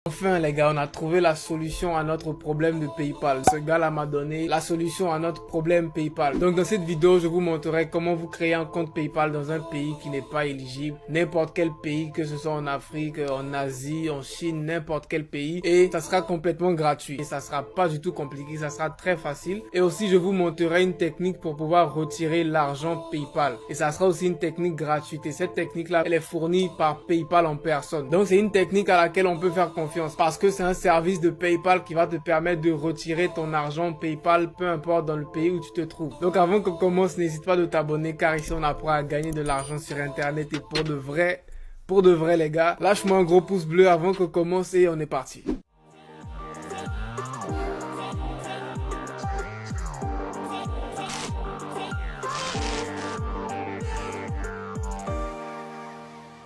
Enfin les gars, on a trouvé la solution à notre problème de PayPal. Ce gars-là m'a donné la solution à notre problème PayPal. Donc dans cette vidéo, je vous montrerai comment vous créer un compte PayPal dans un pays qui n'est pas éligible. N'importe quel pays, que ce soit en Afrique, en Asie, en Chine, n'importe quel pays. Et ça sera complètement gratuit. Et ça sera pas du tout compliqué, ça sera très facile. Et aussi, je vous montrerai une technique pour pouvoir retirer l'argent PayPal. Et ça sera aussi une technique gratuite. Et cette technique-là, elle est fournie par PayPal en personne. Donc c'est une technique à laquelle on peut faire confiance. Parce que c'est un service de PayPal qui va te permettre de retirer ton argent PayPal, peu importe dans le pays où tu te trouves. Donc avant qu'on commence, n'hésite pas de t'abonner car ici on apprend à gagner de l'argent sur internet et pour de vrai les gars. Lâche-moi un gros pouce bleu avant qu'on commence et on est parti.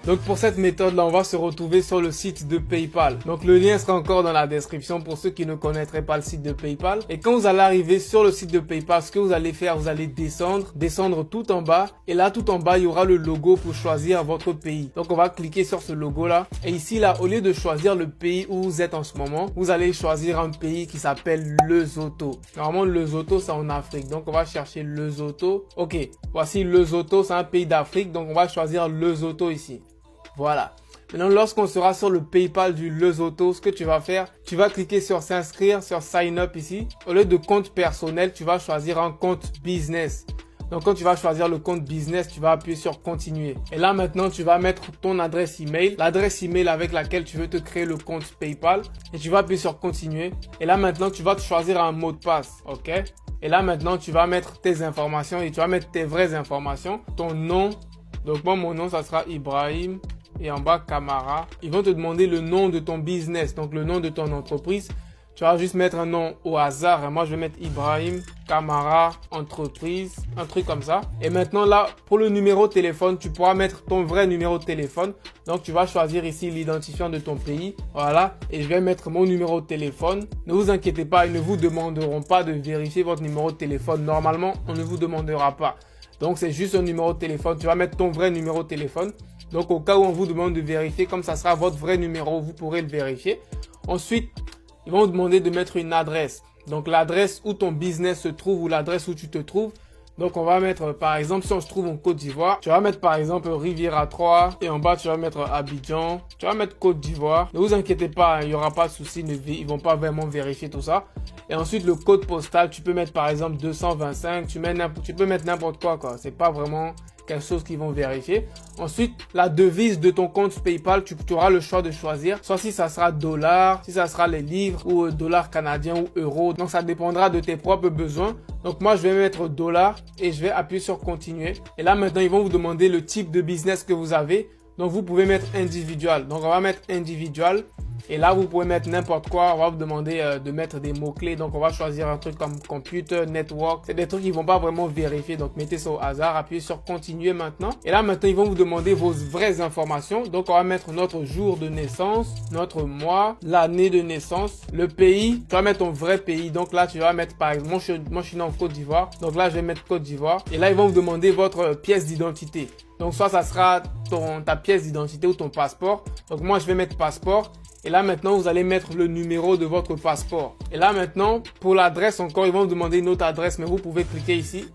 Donc pour cette méthode là, on va se retrouver sur le site de PayPal. Donc le lien sera encore dans la description pour ceux qui ne connaîtraient pas le site de PayPal. Et quand vous allez arriver sur le site de PayPal, ce que vous allez faire, vous allez descendre tout en bas. Et là tout en bas, il y aura le logo pour choisir votre pays. Donc on va cliquer sur ce logo là. Et ici là, au lieu de choisir le pays où vous êtes en ce moment, vous allez choisir un pays qui s'appelle Lesotho. Normalement Lesotho c'est en Afrique. Donc on va chercher Lesotho. Ok, voici Lesotho, c'est un pays d'Afrique. Donc on va choisir Lesotho ici. Voilà. Maintenant, lorsqu'on sera sur le PayPal du Lesotho, ce que tu vas faire, tu vas cliquer sur s'inscrire, sur sign up ici. Au lieu de compte personnel, tu vas choisir un compte business. Donc, quand tu vas choisir le compte business, tu vas appuyer sur continuer. Et là, maintenant, tu vas mettre ton adresse email, l'adresse email avec laquelle tu veux te créer le compte PayPal. Et tu vas appuyer sur continuer. Et là, maintenant, tu vas te choisir un mot de passe. OK? Et là, maintenant, tu vas mettre tes informations et tu vas mettre tes vraies informations. Ton nom. Donc, moi, mon nom, ça sera Ibrahim. Et en bas, Camara. Ils vont te demander le nom de ton business, donc le nom de ton entreprise. Tu vas juste mettre un nom au hasard. Moi, je vais mettre Ibrahim Camara entreprise, un truc comme ça. Et maintenant, là, pour le numéro de téléphone, tu pourras mettre ton vrai numéro de téléphone. Donc, tu vas choisir ici l'identifiant de ton pays. Voilà. Et je vais mettre mon numéro de téléphone. Ne vous inquiétez pas, ils ne vous demanderont pas de vérifier votre numéro de téléphone. Normalement, on ne vous demandera pas. Donc, c'est juste un numéro de téléphone. Tu vas mettre ton vrai numéro de téléphone. Donc, au cas où on vous demande de vérifier, comme ça sera votre vrai numéro, vous pourrez le vérifier. Ensuite, ils vont vous demander de mettre une adresse. Donc, l'adresse où ton business se trouve ou l'adresse où tu te trouves. Donc, on va mettre, par exemple, si on se trouve en Côte d'Ivoire, tu vas mettre, par exemple, Riviera 3. Et en bas, tu vas mettre Abidjan. Tu vas mettre Côte d'Ivoire. Ne vous inquiétez pas, il n'y aura pas de souci. Ils vont pas vraiment vérifier tout ça. Et ensuite, le code postal, tu peux mettre, par exemple, 225. Tu peux mettre n'importe quoi. C'est pas vraiment quelque chose qu'ils vont vérifier. Ensuite, la devise de ton compte PayPal, tu auras le choix de choisir. Soit si ça sera dollar, si ça sera les livres ou dollars canadiens ou euros. Donc, ça dépendra de tes propres besoins. Donc, moi, je vais mettre dollar et je vais appuyer sur continuer. Et là, maintenant, ils vont vous demander le type de business que vous avez. Donc, vous pouvez mettre individual. Donc, on va mettre individual. Et là, vous pouvez mettre n'importe quoi. On va vous demander de mettre des mots-clés. Donc, on va choisir un truc comme computer, network. C'est des trucs qu'ils vont pas vraiment vérifier. Donc, mettez ça au hasard. Appuyez sur continuer maintenant. Et là, maintenant, ils vont vous demander vos vraies informations. Donc, on va mettre notre jour de naissance, notre mois, l'année de naissance, le pays. Tu vas mettre ton vrai pays. Donc, là, tu vas mettre, par exemple, moi, je suis né en Côte d'Ivoire. Donc, là, je vais mettre Côte d'Ivoire. Et là, ils vont vous demander votre pièce d'identité. Donc, soit ça sera ta pièce d'identité ou ton passeport. Donc, moi, je vais mettre passeport. Et là, maintenant, vous allez mettre le numéro de votre passeport. Et là, maintenant, pour l'adresse encore, ils vont vous demander une autre adresse, mais vous pouvez cliquer ici.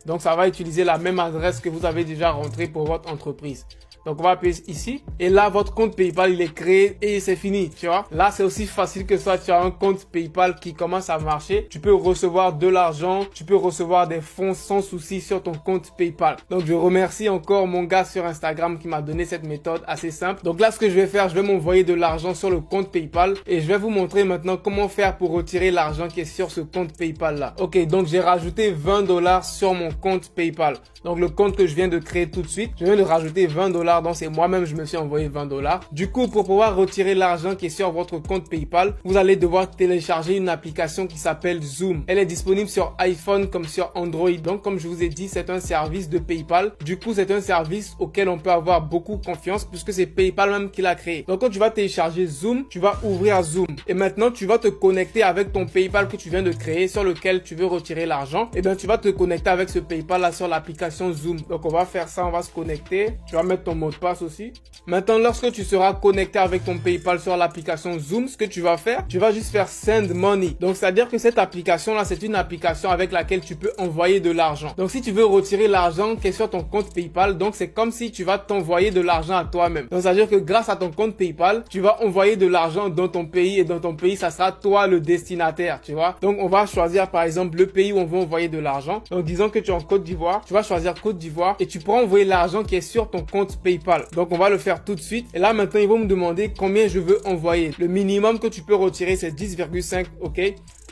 Donc, ça va utiliser la même adresse que vous avez déjà rentrée pour votre entreprise. Donc, on va appuyer ici. Et là, votre compte PayPal, il est créé et c'est fini, tu vois. Là, c'est aussi facile que ça. Tu as un compte PayPal qui commence à marcher. Tu peux recevoir de l'argent. Tu peux recevoir des fonds sans souci sur ton compte PayPal. Donc, je remercie encore mon gars sur Instagram qui m'a donné cette méthode assez simple. Donc là, ce que je vais faire, je vais m'envoyer de l'argent sur le compte PayPal et je vais vous montrer maintenant comment faire pour retirer l'argent qui est sur ce compte PayPal là. Ok, donc j'ai rajouté 20 $ sur mon compte PayPal. Donc, le compte que je viens de créer tout de suite, je viens de rajouter 20 $. Donc, c'est moi-même, je me suis envoyé 20 $. Du coup, pour pouvoir retirer l'argent qui est sur votre compte PayPal, vous allez devoir télécharger une application qui s'appelle Zoom. Elle est disponible sur iPhone comme sur Android. Donc, comme je vous ai dit, c'est un service de PayPal. Du coup, c'est un service auquel on peut avoir beaucoup confiance puisque c'est PayPal même qui l'a créé. Donc, quand tu vas télécharger Zoom, tu vas ouvrir Zoom. Et maintenant, tu vas te connecter avec ton PayPal que tu viens de créer sur lequel tu veux retirer l'argent. Et bien, tu vas te connecter avec ce PayPal là sur l'application Zoom. Donc, on va faire ça, on va se connecter. Tu vas mettre ton mot de passe aussi. Maintenant, lorsque tu seras connecté avec ton PayPal sur l'application Zoom, ce que tu vas faire, tu vas juste faire Send Money. Donc, c'est-à-dire que cette application-là, c'est une application avec laquelle tu peux envoyer de l'argent. Donc, si tu veux retirer l'argent qui est sur ton compte PayPal, donc c'est comme si tu vas t'envoyer de l'argent à toi-même. Donc, c'est-à-dire que grâce à ton compte PayPal, tu vas envoyer de l'argent dans ton pays et dans ton pays, ça sera toi le destinataire, tu vois. Donc, on va choisir par exemple le pays où on veut envoyer de l'argent. Donc, disons que tu es en Côte d'Ivoire, tu vas choisir Côte d'Ivoire et tu pourras envoyer l'argent qui est sur ton compte PayPal. Donc, on va le faire tout de suite. Et là, maintenant, ils vont me demander combien je veux envoyer. Le minimum que tu peux retirer, c'est 10,5, ok?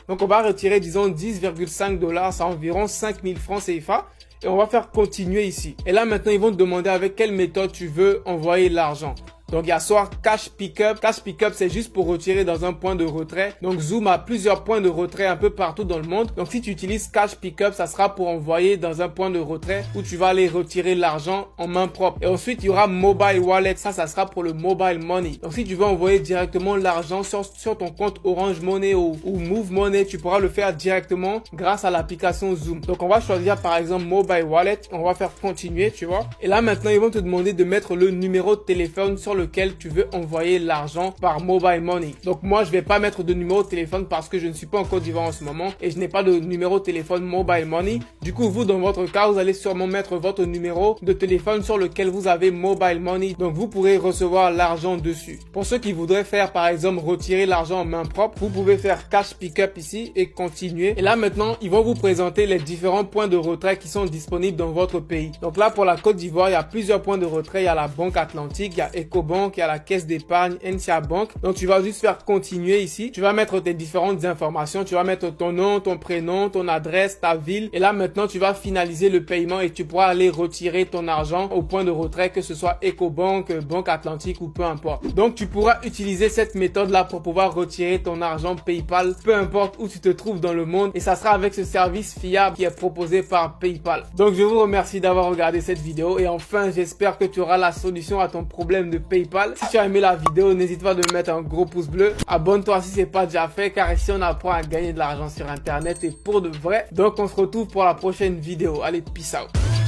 Donc, on va retirer, disons, 10,5 $, c'est environ 5000 francs CFA. Et on va faire continuer ici. Et là, maintenant, ils vont te demander avec quelle méthode tu veux envoyer l'argent. Donc, il y a soit Cash Pickup. Cash Pickup, c'est juste pour retirer dans un point de retrait. Donc, Zoom a plusieurs points de retrait un peu partout dans le monde. Donc, si tu utilises Cash Pickup, ça sera pour envoyer dans un point de retrait où tu vas aller retirer l'argent en main propre. Et ensuite, il y aura Mobile Wallet. Ça sera pour le Mobile Money. Donc, si tu veux envoyer directement l'argent sur ton compte Orange Money ou Move Money, tu pourras le faire directement grâce à l'application Zoom. Donc, on va choisir par exemple Mobile Wallet. On va faire continuer, tu vois. Et là, maintenant, ils vont te demander de mettre le numéro de téléphone sur lequel tu veux envoyer l'argent par Mobile Money. Donc moi, je vais pas mettre de numéro de téléphone parce que je ne suis pas en Côte d'Ivoire en ce moment et je n'ai pas de numéro de téléphone Mobile Money. Du coup, vous, dans votre cas, vous allez sûrement mettre votre numéro de téléphone sur lequel vous avez Mobile Money. Donc vous pourrez recevoir l'argent dessus. Pour ceux qui voudraient faire, par exemple, retirer l'argent en main propre, vous pouvez faire Cash Pickup ici et continuer. Et là, maintenant, ils vont vous présenter les différents points de retrait qui sont disponibles dans votre pays. Donc là, pour la Côte d'Ivoire, il y a plusieurs points de retrait. Il y a la Banque Atlantique, il y a Ecobank, il y a la caisse d'épargne NCA Bank. Donc tu vas juste faire continuer ici. Tu vas mettre tes différentes informations. Tu vas mettre ton nom, ton prénom, ton adresse, ta ville. Et là maintenant tu vas finaliser le paiement et tu pourras aller retirer ton argent au point de retrait, que ce soit Ecobank, Banque Atlantique ou peu importe. Donc tu pourras utiliser cette méthode là pour pouvoir retirer ton argent PayPal, peu importe où tu te trouves dans le monde, et ça sera avec ce service fiable qui est proposé par PayPal. Donc je vous remercie d'avoir regardé cette vidéo et enfin j'espère que tu auras la solution à ton problème de PayPal. Si tu as aimé la vidéo, n'hésite pas de me mettre un gros pouce bleu. Abonne-toi si ce n'est pas déjà fait, car ici on apprend à gagner de l'argent sur internet et pour de vrai. Donc on se retrouve pour la prochaine vidéo. Allez, peace out.